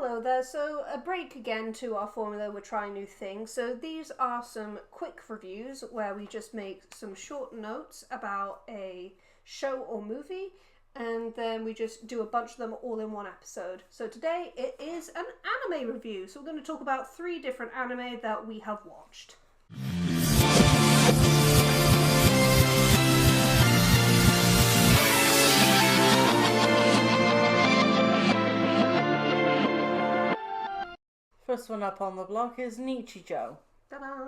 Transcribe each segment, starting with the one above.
Hello there. So a break again to our formula. We're trying new things. So these are some quick reviews where we just make some short notes about a show or movie, and then we just do a bunch of them all in one episode. So today it is an anime review. So we're going to talk about 3 different anime that we have watched. First one up on the block is Nichijou. Ta-da!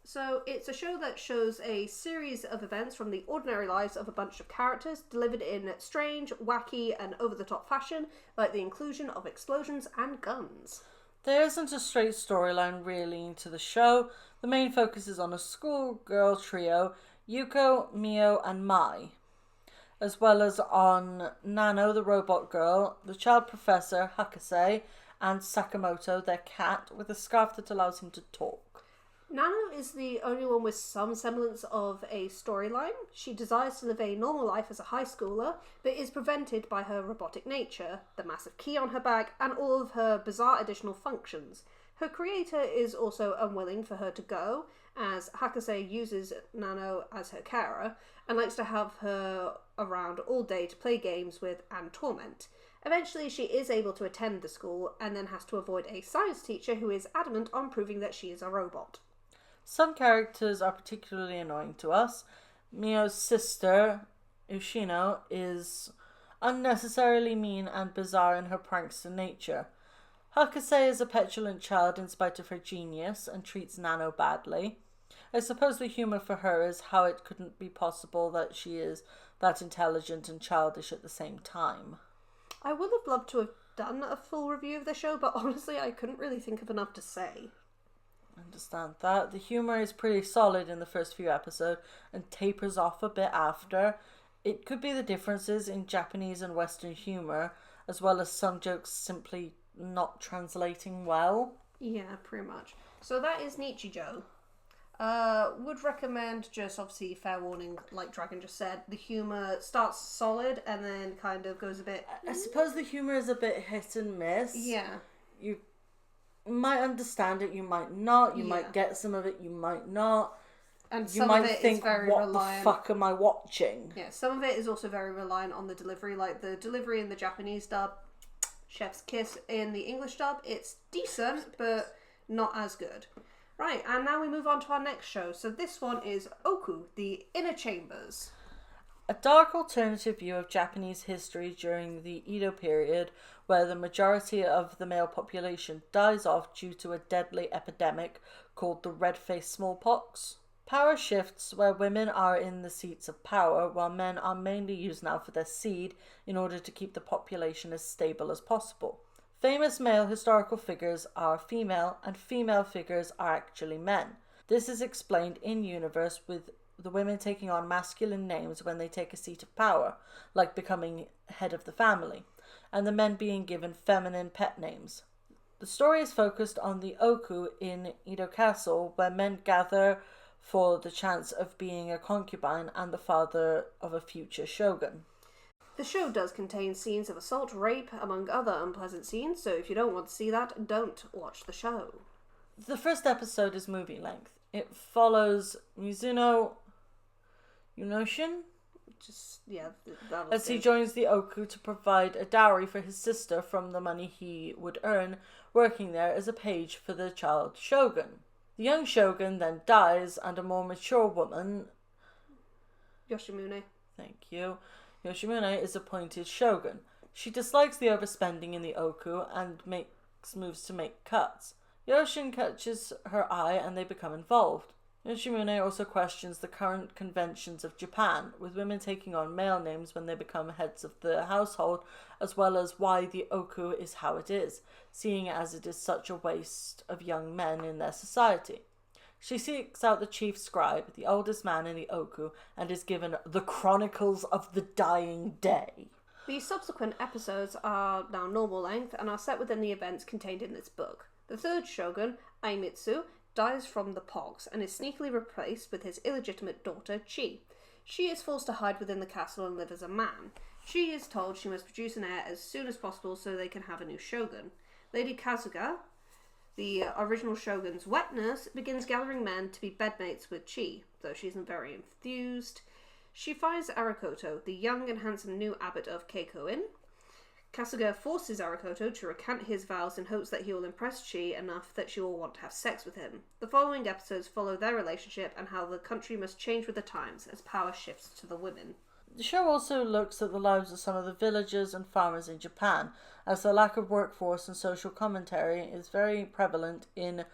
So it's a show that shows a series of events from the ordinary lives of a bunch of characters, delivered in strange, wacky, and over-the-top fashion, like the inclusion of explosions and guns. There isn't a straight storyline really to the show. The main focus is on a schoolgirl trio, Yuko, Mio, and Mai, as well as on Nano, the robot girl, the child professor, Hakase, and Sakamoto, their cat, with a scarf that allows him to talk. Nano is the only one with some semblance of a storyline. She desires to live a normal life as a high schooler, but is prevented by her robotic nature, the massive key on her back, and all of her bizarre additional functions. Her creator is also unwilling for her to go, as Hakase uses Nano as her carer, and likes to have her around all day to play games with and torment. Eventually, she is able to attend the school and then has to avoid a science teacher who is adamant on proving that she is a robot. Some characters are particularly annoying to us. Mio's sister, Ushino, is unnecessarily mean and bizarre in her prankster nature. Hakase is a petulant child in spite of her genius and treats Nano badly. I suppose the humour for her is how it couldn't be possible that she is that intelligent and childish at the same time. I would have loved to have done a full review of the show, but honestly I couldn't really think of enough to say. I understand that. The humour is pretty solid in the first few episodes and tapers off a bit after. It could be the differences in Japanese and Western humour, as well as some jokes simply not translating well. Yeah, pretty much. So that is Nichijou. Would recommend, just obviously fair warning, like Dragon just said, the humour starts solid and then kind of goes a bit... I suppose the humour is a bit hit and miss. Yeah. You might understand it, you might not. You might get some of it, you might not. And you some might of it think, is very what reliant... the fuck am I watching? Yeah, some of it is also very reliant on the delivery. Like the delivery in the Japanese dub, chef's kiss. In the English dub, it's decent, but not as good. Right, and now we move on to our next show. So this one is Ooku, the Inner Chambers. A dark alternative view of Japanese history during the Edo period, where the majority of the male population dies off due to a deadly epidemic called the red-faced smallpox. Power shifts where women are in the seats of power, while men are mainly used now for their seed in order to keep the population as stable as possible. Famous male historical figures are female, and female figures are actually men. This is explained in-universe with the women taking on masculine names when they take a seat of power, like becoming head of the family, and the men being given feminine pet names. The story is focused on the Ooku in Edo Castle, where men gather for the chance of being a concubine and the father of a future shogun. The show does contain scenes of assault, rape, among other unpleasant scenes, so if you don't want to see that, don't watch the show. The first episode is movie length. It follows Mizuno Yunoshin as he joins the Ooku to provide a dowry for his sister from the money he would earn working there as a page for the child shogun. The young shogun then dies, and a more mature woman, Yoshimune. Thank you. Yoshimune is appointed shogun. She dislikes the overspending in the Ooku and makes moves to make cuts. Yoshin catches her eye and they become involved. Yoshimune also questions the current conventions of Japan, with women taking on male names when they become heads of the household, as well as why the Ooku is how it is, seeing as it is such a waste of young men in their society. She seeks out the chief scribe, the oldest man in the Ooku, and is given the Chronicles of the Dying Day. The subsequent episodes are now normal length and are set within the events contained in this book. The third shogun, Aimitsu, dies from the pox and is sneakily replaced with his illegitimate daughter, Chi. She is forced to hide within the castle and live as a man. She is told she must produce an heir as soon as possible so they can have a new shogun. Lady Kazuga, the original shogun's wet nurse, begins gathering men to be bedmates with Chi, though she isn't very enthused. She finds Arakoto, the young and handsome new abbot of Keikoin. Kasuga forces Arakoto to recant his vows in hopes that he will impress Chi enough that she will want to have sex with him. The following episodes follow their relationship and how the country must change with the times as power shifts to the women. The show also looks at the lives of some of the villagers and farmers in Japan, as the lack of workforce and social commentary is very prevalent in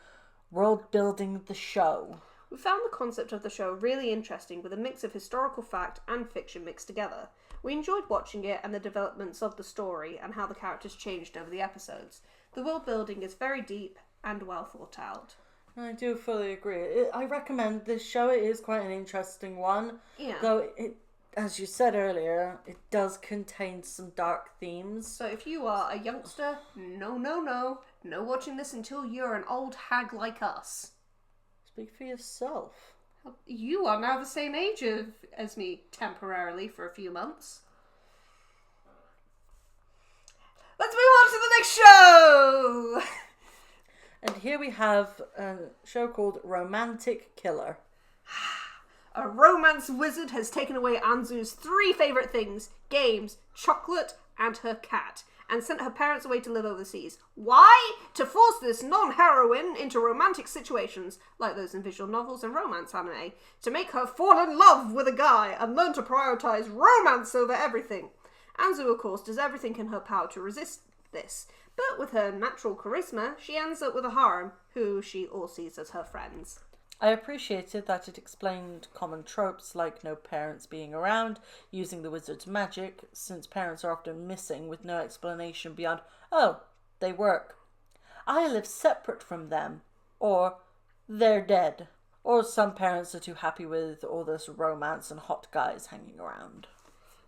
world building the show. We found the concept of the show really interesting, with a mix of historical fact and fiction mixed together. We enjoyed watching it and the developments of the story and how the characters changed over the episodes. The world building is very deep and well thought out. I do fully agree. I recommend this show. It is quite an interesting one. Yeah. Though, as you said earlier, it does contain some dark themes. So if you are a youngster, no watching this until you're an old hag like us. Speak for yourself. You are now the same age as me, temporarily, for a few months. Let's move on to the next show! And here we have a show called Romantic Killer. A romance wizard has taken away Anzu's 3 favourite things: games, chocolate, and her cat, and sent her parents away to live overseas. Why? To force this non-heroine into romantic situations, like those in visual novels and romance anime, to make her fall in love with a guy and learn to prioritise romance over everything. Anzu, of course, does everything in her power to resist this, but with her natural charisma, she ends up with a harem, who she all sees as her friends. I appreciated that it explained common tropes like no parents being around, using the wizard's magic, since parents are often missing with no explanation beyond, oh, they work. I live separate from them. Or, they're dead. Or some parents are too happy with all this romance and hot guys hanging around.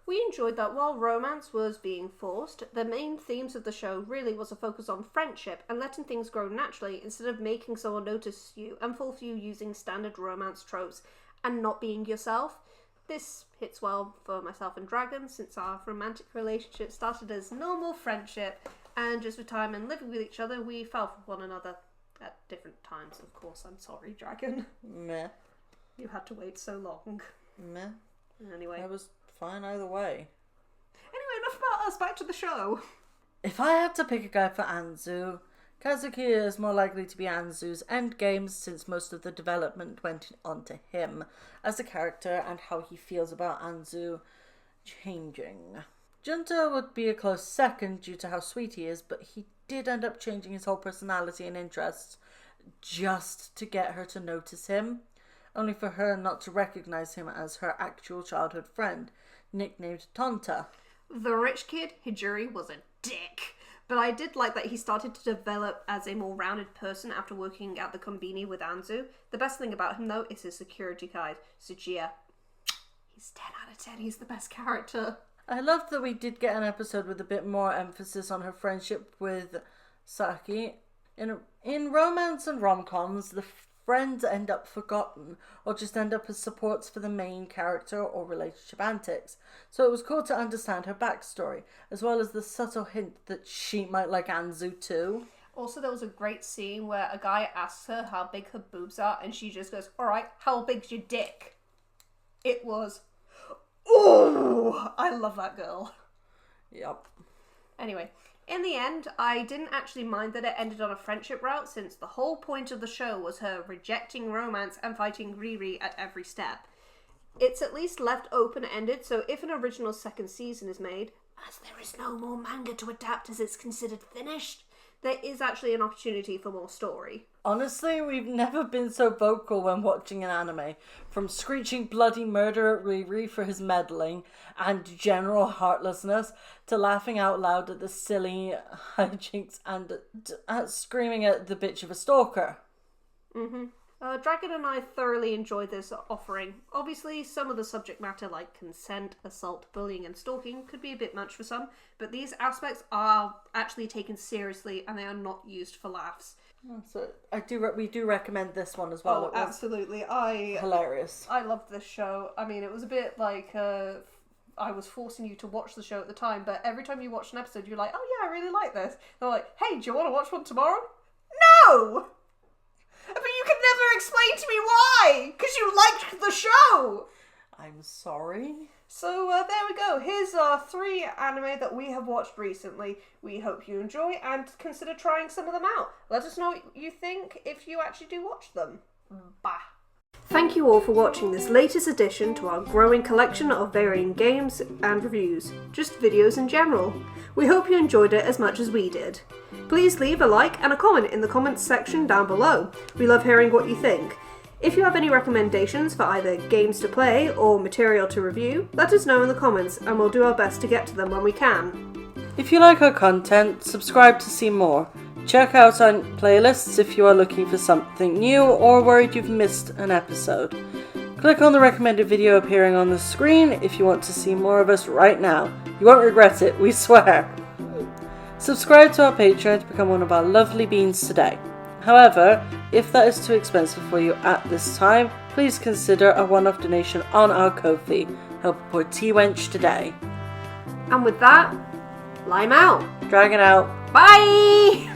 We enjoyed that while romance was being forced, the main themes of the show really was a focus on friendship and letting things grow naturally instead of making someone notice you and fall for you using standard romance tropes and not being yourself. This hits well for myself and Dragon, since our romantic relationship started as normal friendship, and just with time and living with each other, we fell for one another at different times. Of course, I'm sorry, Dragon. Meh. You had to wait so long. Meh. Anyway. I was fine either way. Anyway, enough about us, back to the show. If I had to pick a guy for Anzu, Kazuki is more likely to be Anzu's endgame, since most of the development went onto him as a character and how he feels about Anzu changing. Junta would be a close second due to how sweet he is, but he did end up changing his whole personality and interests just to get her to notice him, only for her not to recognise him as her actual childhood friend, nicknamed Tonta. The rich kid, Hijiri, was a dick. But I did like that he started to develop as a more rounded person after working at the Konbini with Anzu. The best thing about him, though, is his security guide, Tsuchiya. He's 10 out of 10. He's the best character. I loved that we did get an episode with a bit more emphasis on her friendship with Saki. In romance and rom-coms, the friends end up forgotten or just end up as supports for the main character or relationship antics. So it was cool to understand her backstory, as well as the subtle hint that she might like Anzu too. Also, there was a great scene where a guy asks her how big her boobs are, and she just goes, alright, how big's your dick? It was, ooh, I love that girl. Yep. Anyway, in the end, I didn't actually mind that it ended on a friendship route, since the whole point of the show was her rejecting romance and fighting Riri at every step. It's at least left open-ended, so if an original second season is made, as there is no more manga to adapt as it's considered finished, there is actually an opportunity for more story. Honestly, we've never been so vocal when watching an anime. From screeching bloody murder at Riri for his meddling and general heartlessness, to laughing out loud at the silly hijinks and at screaming at the bitch of a stalker. Dragon and I thoroughly enjoyed this offering. Obviously, some of the subject matter like consent, assault, bullying and stalking could be a bit much for some, but these aspects are actually taken seriously and they are not used for laughs. So we do recommend this one as well. Oh, absolutely. Hilarious. I loved this show. I mean, it was a bit like I was forcing you to watch the show at the time, but every time you watched an episode, you're like, oh yeah, I really like this. They're like, hey, do you want to watch one tomorrow? No! But you can never explain to me why! Because you liked the show! I'm sorry. So there we go. Here's our 3 anime that we have watched recently. We hope you enjoy and consider trying some of them out. Let us know what you think if you actually do watch them. Bye. Thank you all for watching this latest addition to our growing collection of varying games and reviews, just videos in general. We hope you enjoyed it as much as we did. Please leave a like and a comment in the comments section down below. We love hearing what you think. If you have any recommendations for either games to play or material to review, let us know in the comments and we'll do our best to get to them when we can. If you like our content, subscribe to see more. Check out our playlists if you are looking for something new or worried you've missed an episode. Click on the recommended video appearing on the screen if you want to see more of us right now. You won't regret it, we swear. Subscribe to our Patreon to become one of our lovely beans today. However, if that is too expensive for you at this time, please consider a one-off donation on our Ko-fi. Help a poor tea-wench today. And with that, lime out. Dragon out. Bye!